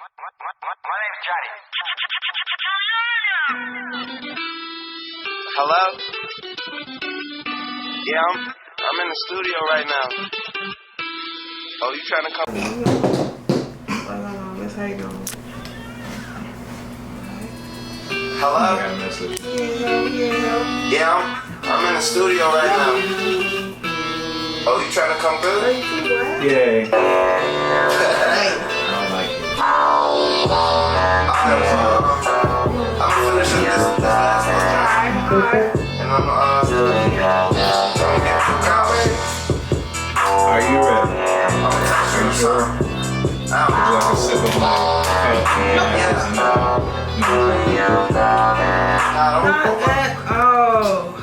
My name's Johnny. Hello? Yeah, I'm in the studio right now. Oh, you trying to come? That's how you doing. Hello? Yeah. Yeah, I'm in the studio right now. Oh, you trying to come through? Yeah. Hey. I don't like it. I'm finishing this last one. And I'm trying to get the cowboy. Are you ready? I'm texting you sure. Would you like a sip of my Oh,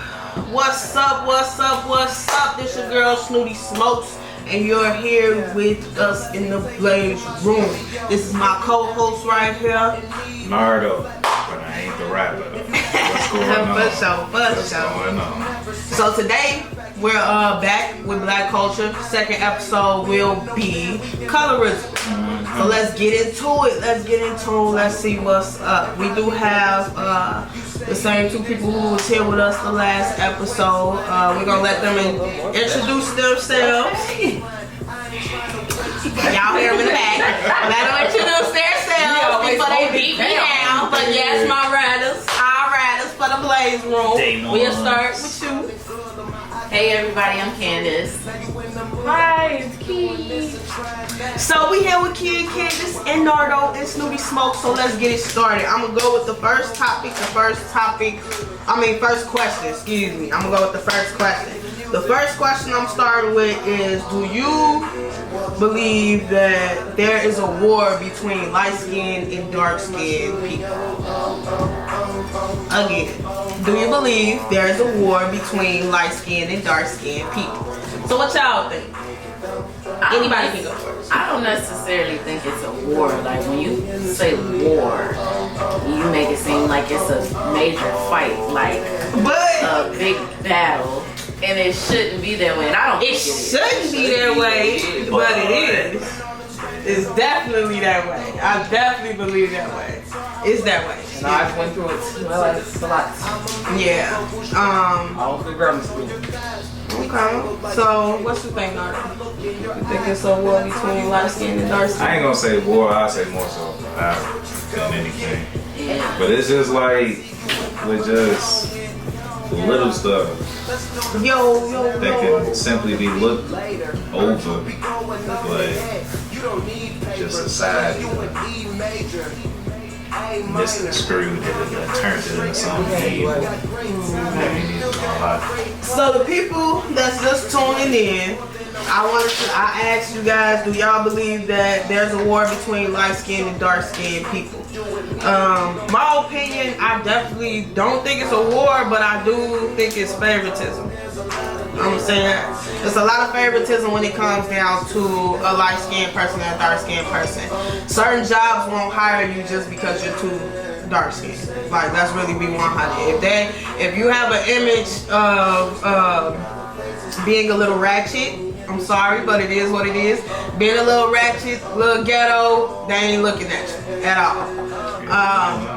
what's up? This your girl Snooty Smokes, and you're here with us in the Blaze Room. This is my co-host right here, Nardo, but I ain't the rapper. What's going on? What's going on? So today we're back with Black Culture. Second episode will be colorism. So let's get into it. Let's see what's up. We do have the same two people who was here with us the last episode. We're gonna let them introduce themselves. Y'all hear them in the back. Let them introduce themselves before they beat me down. But yes, our riders for the Blaze Room. We'll start with you. Hey everybody, I'm Candace. Hi, it's Key. So we here with Key and Candace and Nardo and Snooty Smoke. So let's get it started. I'm gonna go with the first question. Excuse me. I'm gonna go with the first question. The first question I'm starting with is: do you believe that there is a war between light-skinned and dark-skinned people? Again, do you believe there is a war between light-skinned and dark-skinned people? So what y'all think? Anybody can go first. I don't necessarily think it's a war. Like when you say war, you make it seem like it's a major fight, like a big battle. And it shouldn't be that way. And I don't think it shouldn't be that way, but it is. It's definitely that way. I definitely believe that way. It's that way. And I went through it too. Well, it's a lot. Yeah. I was in grammar school. Okay. So, what's the thing, Nardo? You think it's a war between light skin and dark skin? I ain't gonna say war, I say more so violence than anything. Yeah. But it's just like, with just little stuff that can simply be looked over, but just society misconstrued it and turned it into something evil that we need to know about. So the people that's just tuning in, I asked you guys, do y'all believe that there's a war between light-skinned and dark-skinned people? My opinion, I definitely don't think it's a war, but I do think it's favoritism. I'm saying there's a lot of favoritism when it comes down to a light-skinned person and a dark-skinned person. Certain jobs won't hire you just because you're too dark-skinned. Like, that's really B100. If you have an image of being a little ratchet, I'm sorry, but it is what it is. Being a little ratchet, little ghetto, they ain't looking at you at all.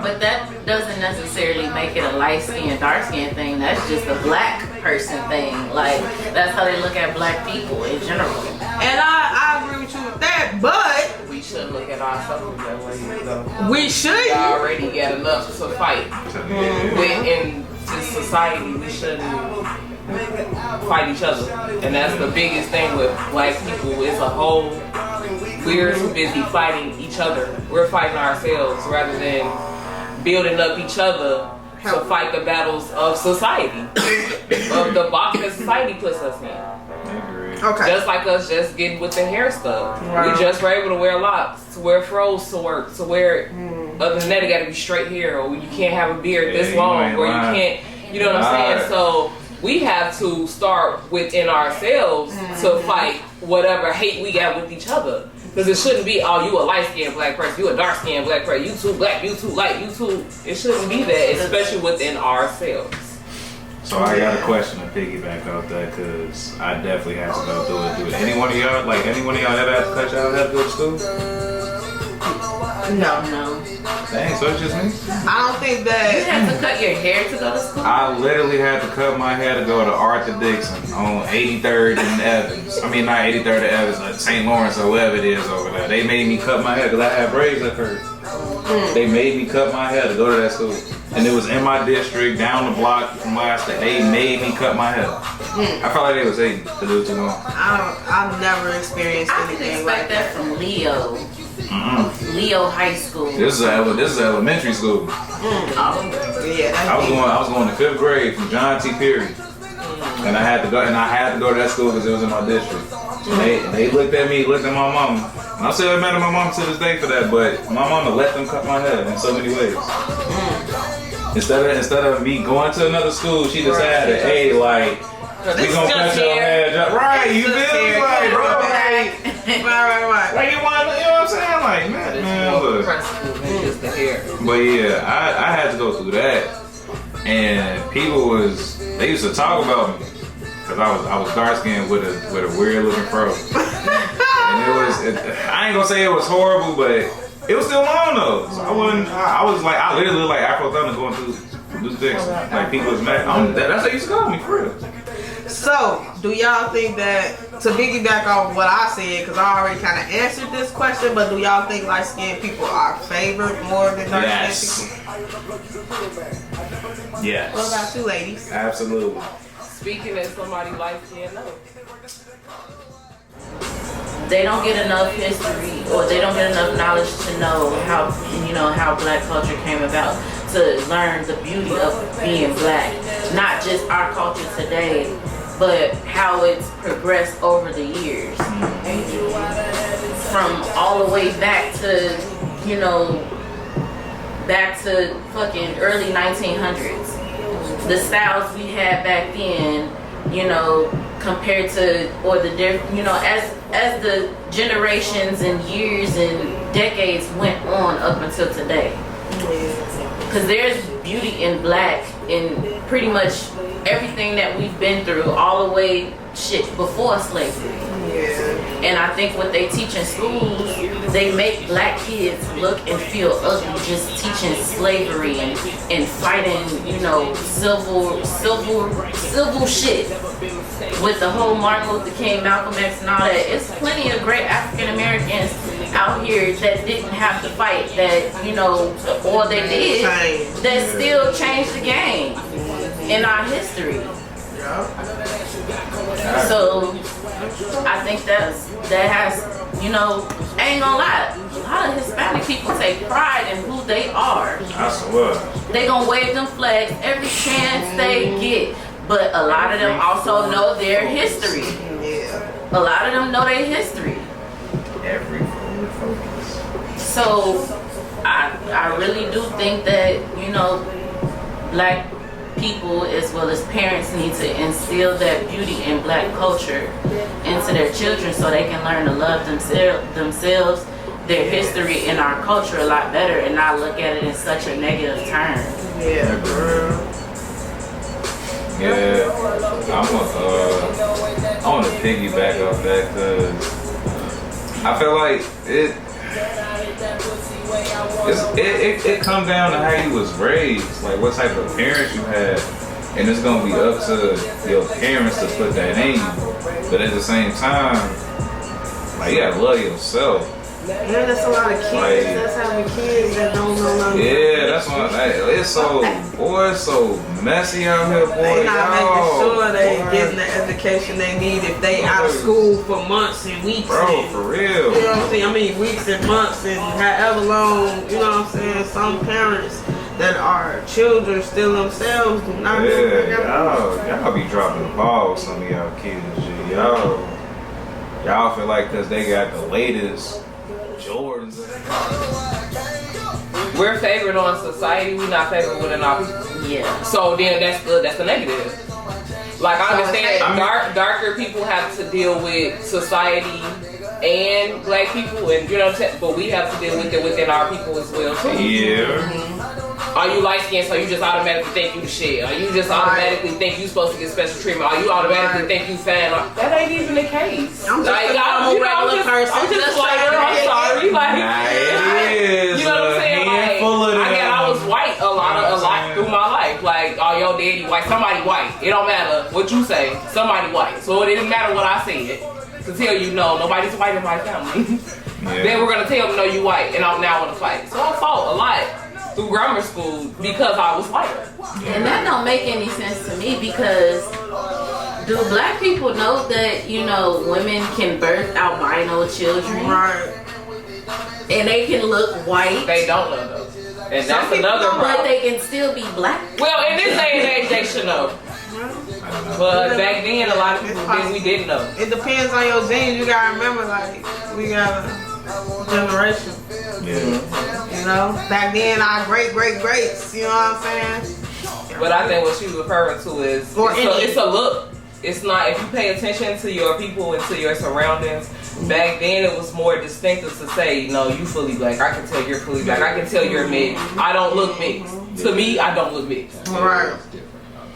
But that doesn't necessarily make it a light skin, dark skin thing. That's just a black person thing. Like, that's how they look at black people in general. And I agree with you with that, but We shouldn't look at ourselves that way, though. we should. We already get enough to fight. In this society, we shouldn't fight each other. And that's the biggest thing with black people as a whole. We're too busy fighting each other. We're fighting ourselves rather than building up each other to fight the battles of society, of the box that society puts us in. Okay. Just like us just getting with the hair stuff. Right. We just were able to wear locks, to wear froze to work, to wear, other than that, it gotta be straight hair, or you can't have a beard this long, or you can't, you know what I'm saying? So we have to start within ourselves to fight whatever hate we got with each other. Because it shouldn't be, oh, you a light-skinned black person, you a dark-skinned black person, you too black, you too light, you too. It shouldn't be that, especially within ourselves. So I got a question to piggyback off that, because I definitely have to go through it. Any one of y'all ever have to cut y'all hair to go to school? No. Dang, so it's just me? I don't think You that. had to cut your hair to go to school? I literally had to cut my hair to go to Arthur Dixon on 83rd and Evans. I mean, not 83rd and Evans, like St. Lawrence or wherever it is over there. They made me cut my hair because I had braids at first. They made me cut my hair to go to that school. And it was in my district, down the block from where I stayed. They made me cut my hair. I felt like they was hating to do it too long. I've never experienced I could anything like expect that from Leo. Leo High School. This is elementary school. Yeah, I was going to 5th grade from John T. Perry, and I had to go to that school because it was in my district. And they looked at me, looked at my mama, and I still mad at my mom to this day for that. But my mama let them cut my hair in so many ways. Instead of me going to another school, she decided, hey, like, we gonna cut your hair, right? You feel me, like, bro? Right. Like you know what I'm saying? Like, man, look. Just the hair. But yeah, I had to go through that, and they used to talk about me because I was dark skinned with a weird looking fro, and I ain't gonna say it was horrible, but it was still long though. So I literally looked like Afro Thunder going through things. Like people was mad. That's what they used to call me for real. So, do y'all think that, to piggyback off what I said, because I already kind of answered this question, but do y'all think light-skinned people are favored more than dark-skinned people? Yes. What about you, ladies? Absolutely. Speaking as somebody light-skinned, no. They don't get enough history, or they don't get enough knowledge to know how Black culture came about, to learn the beauty of being Black. Not just our culture today, but how it's progressed over the years. From all the way back to, fucking early 1900s. The styles we had back then, compared to, or the different, as the generations and years and decades went on up until today. Because there's beauty in Black in pretty much everything that we've been through, all the way before slavery. And I think what they teach in schools, they make Black kids look and feel ugly just teaching slavery and fighting, civil shit. With the whole Martin Luther King, Malcolm X and all that, it's plenty of great African Americans out here that didn't have to fight, that, or they did, that still changed the game in our history. So I think that has, I ain't gonna lie, a lot of Hispanic people take pride in who they are. I swear. They gonna wave them flags every chance they get. But a lot of them also know their history. A lot of them know their history. So I really do think that, Black people as well as parents need to instill that beauty in Black culture into their children so they can learn to love themselves, their history, and our culture a lot better, and not look at it in such a negative term. Yeah. Yeah, I want to piggyback off that because I feel like it comes down to how you was raised, like what type of parents you had, and it's gonna be up to your parents to put that in you. But at the same time, like you gotta love yourself. Yeah, there's a lot of kids that's having kids that don't know nothing. Yeah, that's why it's so messy out here, boy. They not making sure they getting the education they need if they out of school for months and weeks. Bro, for real. You know what I'm saying? I mean, weeks and months and however long, you know what I'm saying? Some parents that are children still themselves do not y'all be dropping the ball with some of y'all kids. Y'all feel like because they got the latest Jordans. We're favored on society. We're not favored within our people. Yeah. So then that's the negative. Like I understand darker people have to deal with society and Black people, and but we have to deal with it within our people as well too. Yeah. Are you light skinned so you just automatically think you the shit? Are you just automatically think you supposed to get special treatment? Are you automatically think you fat? That ain't even the case. I'm just I'm sorry. Like, Nah, it is. camp like, oh, your daddy white, somebody white. It don't matter what you say, somebody white. So it didn't matter what I said to tell you no, nobody's white in my family. Yeah. Then we're gonna tell them no, you white, and I'm now wanna fight. So I fought a lot through grammar school because I was white. And that don't make any sense to me because do black people know that, you know, women can birth albino children? Right. And they can look white? They don't know though. And Some that's people another don't, problem. But they can still be black? Well, in this day and age, they should know. But back then, a lot of people we didn't know. It depends on your genes. You gotta remember, like, we got a generation. Yeah. You know, back then our greats. You know what I'm saying? But I think what she's referring to is Or it's a look. It's not, if you pay attention to your people and to your surroundings, back then it was more distinctive to say, no, you fully black. I can tell you're fully black. I can tell you're mixed. I don't look mixed. To me, I don't look mixed. Right.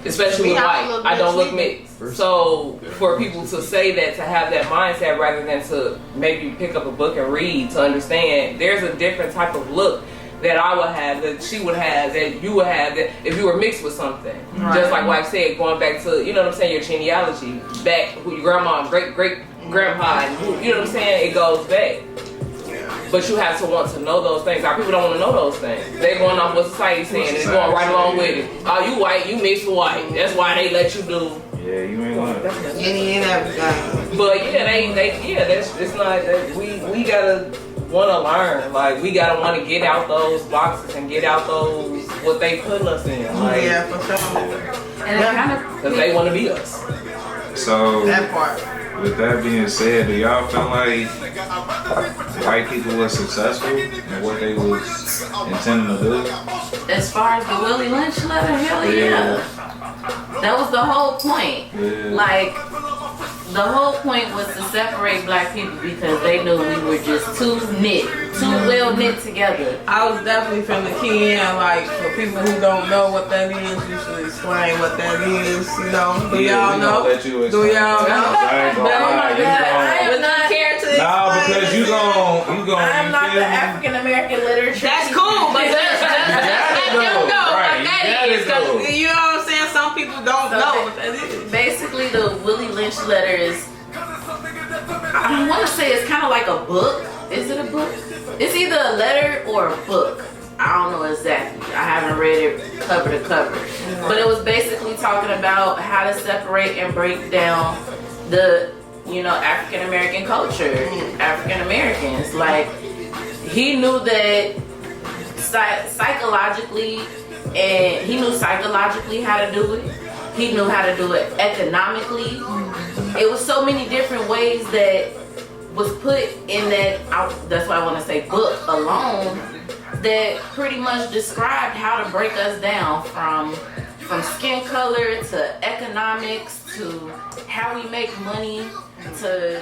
Especially with Me, white. I don't look mixed. So for people to say that, to have that mindset rather than to maybe pick up a book and read to understand, there's a different type of look that I would have, that she would have, that you would have, that if you were mixed with something. Right. Just like wife said, going back to, you know what I'm saying, your genealogy, back who your grandma, great grandpa, and who, you know what I'm saying, it goes back. But you have to want to know those things. Our people don't want to know those things. They're going off what society's saying and they're going right along with it. Oh, you white, you mixed with white. That's why they let you do. Yeah, you ain't lying. Any and everything. But yeah, it's not, we gotta want to learn. Like, we gotta want to get out those boxes and get out those, what they putting us in. Like, Yeah, for sure. And it kind of, because they want to be us. So, That part. with that being said, do y'all feel like white people were successful in what they was intending to do? as far as the Willie Lynch letter, hell yeah. That was the whole point. Yeah. Like, the whole point was to separate black people because they knew we were just too well knit together. I was definitely finna key in, like, for people who don't know what that is, you should explain what that is, you know. Do y'all know? Do y'all know? I ain't gonna lie, you I gon' am not care to Nah, explain because it. you gon' I'm not you the feel me? African American literature. That's cool, but that's let them know Right, what you that got is. it, though. 'Cause you know what I'm saying? Some people don't So know what that is. Basically, the Willie Lynch letter is, I want to say it's kind of like a book. Is it a book? It's either a letter or a book. I don't know exactly. I haven't read it cover to cover. But it was basically talking about how to separate and break down the, you know, African American culture, African Americans. Like, he knew that psychologically, and he knew psychologically how to do it. He knew how to do it economically. It was so many different ways that was put in that, that's why I want to say book alone, that pretty much described how to break us down from skin color to economics to how we make money to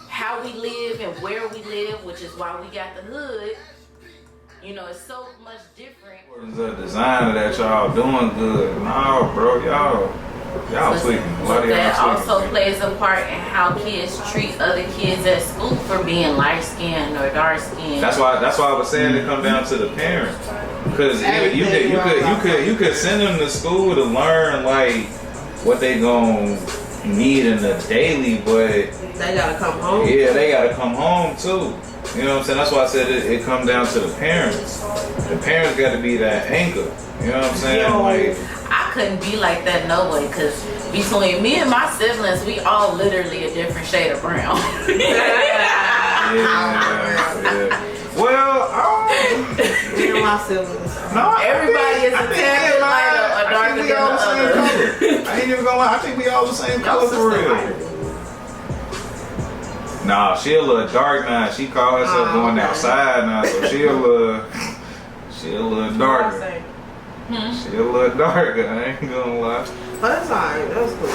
how we live and where we live, which is why we got the hood. You know, it's so much different. The designer that y'all doing good. No, bro, y'all tweaking. A lot of y'all That tweaking. also plays a part in how kids treat other kids at school for being light skinned or dark skinned. That's why I was saying it come down to the parents. Because you could send them to school to learn like what they gonna need in the daily, but They gotta come home. yeah, they gotta come home too. You know what I'm saying? That's why I said it come down to the parents. The parents gotta be that anchor. You know what I'm saying? Yo. Like, I couldn't be like that no way, because between me and my siblings, we all literally a different shade of brown. yeah. Well, Me and my siblings. no, Everybody is a tad bit lighter or darker than the other. I ain't even gonna lie. I think we all the same color for real. Nah, she a little dark now. She call herself going outside now, so she a little darker. She a little darker. I ain't gonna lie. But it's alright, that's cool.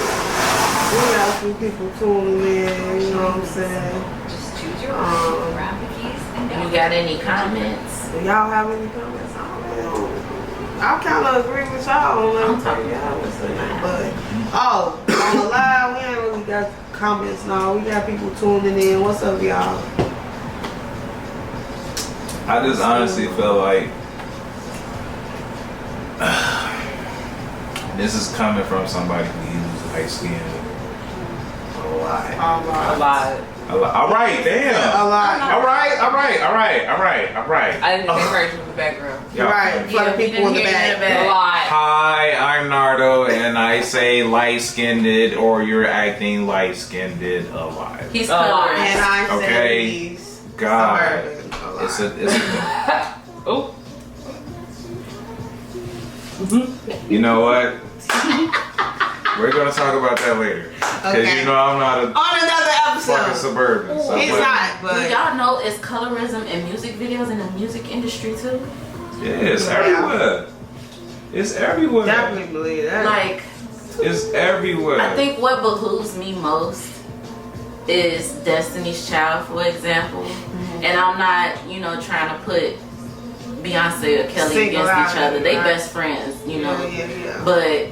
We got a few people tuning in, you know what I'm saying? Just choose your option, grab the keys, and You got any comments? Do y'all have any comments? I kind of agree with y'all on I'm that. talking Yeah, but on the live, we ain't really got comments now. We got people tuning in. What's up, y'all? I just honestly feel like This is coming from somebody who uses light skin a lot. A lot. All right, damn. A lot. All right. I didn't encourage you in the background. Y'all Right, funny. for the people in the back. A lot. Hi, I'm Nardo, and I say light-skinned, or you're acting light-skinned a lot. He's Oh, coloring. And I say Okay. he's God, suburban. it's a Oh. You know what? We're gonna talk about that later. Cause Okay. you know I'm not a On another fucking episode. suburban. So He's but- not, Do but y'all know it's colorism in music videos in the music industry too? Yeah, it's everywhere. It's everywhere. definitely believe that. Like, It's everywhere. I think what behooves me most is Destiny's Child, for example. And I'm not, trying to put Beyonce or Kelly Single against each out, other. They right. best friends, Yeah. But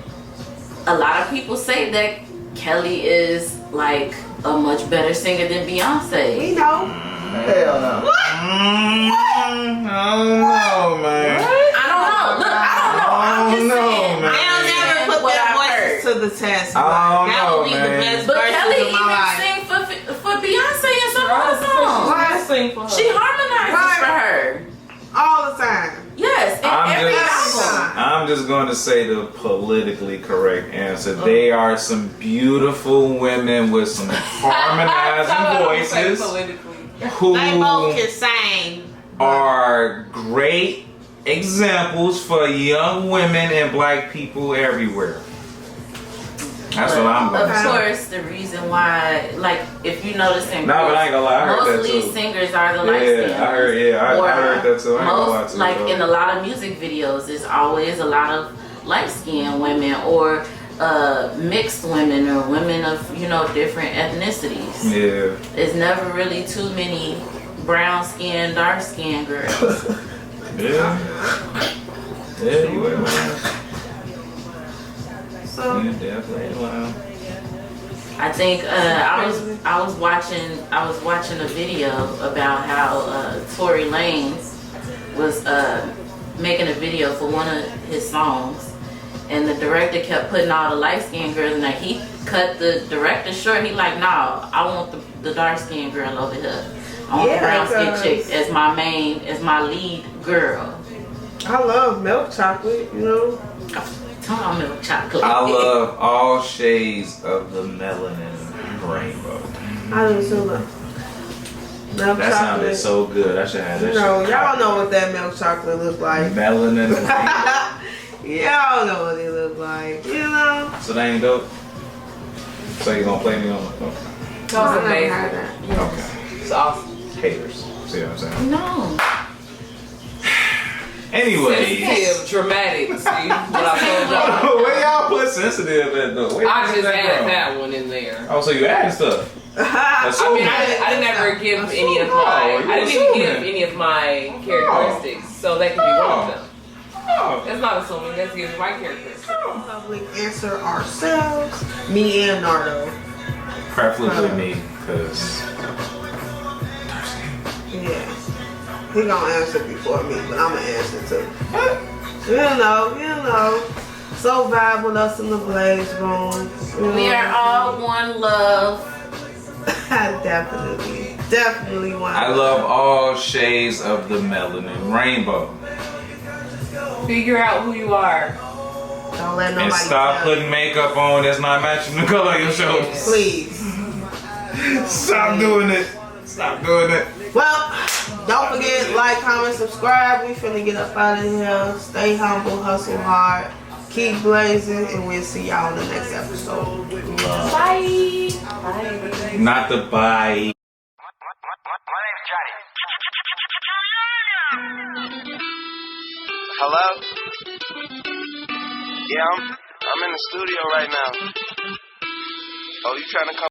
a lot of people say that Kelly is like a much better singer than Beyonce. We know. Hell no. I don't know, man. I don't know. Look, I don't know. I'm just saying. man. They'll never put what their I've voices heard. to the test. I don't that know, would be man. the best But verses Kelly of my even life. sing for Beyonce in some of her songs. Right. Sing for her. She harmonizes Right. for her. All the time. Yes, in every album. I'm just going to say the politically correct answer. They are some beautiful women with some harmonizing voices who They both can sing. are great examples for young women and black people everywhere. That's what I'm going to Of say. course, the reason why, like, if you notice in No, but I ain't gonna lie, I heard most that lead too. singers are the light skinned. Yeah, I heard that too. I ain't gonna lie Most, to like, you, in though. a lot of music videos, it's always a lot of light skinned women or mixed women or women of, different ethnicities. Yeah. There's never really too many brown skinned, dark skinned girls. Yeah. Yeah, you ain't lying. So You definitely ain't lying. I think I was watching a video about how Tory Lanez was making a video for one of his songs, and the director kept putting all the light skinned girls in there. He cut the director short. He like, nah, I want the dark skinned girl over here. I want the brown skinned chick as my lead girl. I love milk chocolate, Tell me milk chocolate. I love all shades of the melanin rainbow. I do too. Milk That sounded chocolate. so good. I should have that shit. Y'all know what that milk chocolate looks like. Melanin rainbow. Y'all know what it look like, So that ain't dope. So you gonna play me on the phone? That was I never amazing. heard that. Okay. It's awesome. Haters. See what I'm saying? No. Anyways. Sensitive, dramatic. See what I told y'all? Where y'all put sensitive at though? Where I y'all just get added from? that one in there. Oh, so you added stuff. I mean, I didn't ever give any of my. I didn't even give any of my characteristics, so that could be one of them. Oh. That's not assuming. That's giving my characteristics. Public answer ourselves. Me and Nardo. Preferably me, cause Yeah. He gonna answer before me, but I'ma answer too. You know. So vibe with us in the Blaze Room. We are all one love. Definitely one. I love all shades of the melanin rainbow. Figure out who you are. Don't let nobody And stop tell putting you. makeup on that's not matching the color of your shoulders. Please. Stop doing it. Stop doing it. Well, don't forget, like, comment, subscribe. We finna get up out of here. Stay humble, hustle hard, keep blazing, and we'll see y'all in the next episode. Love. Bye. Not the bye. Hello? Yeah, I'm in the studio right now. Oh, you trying to come?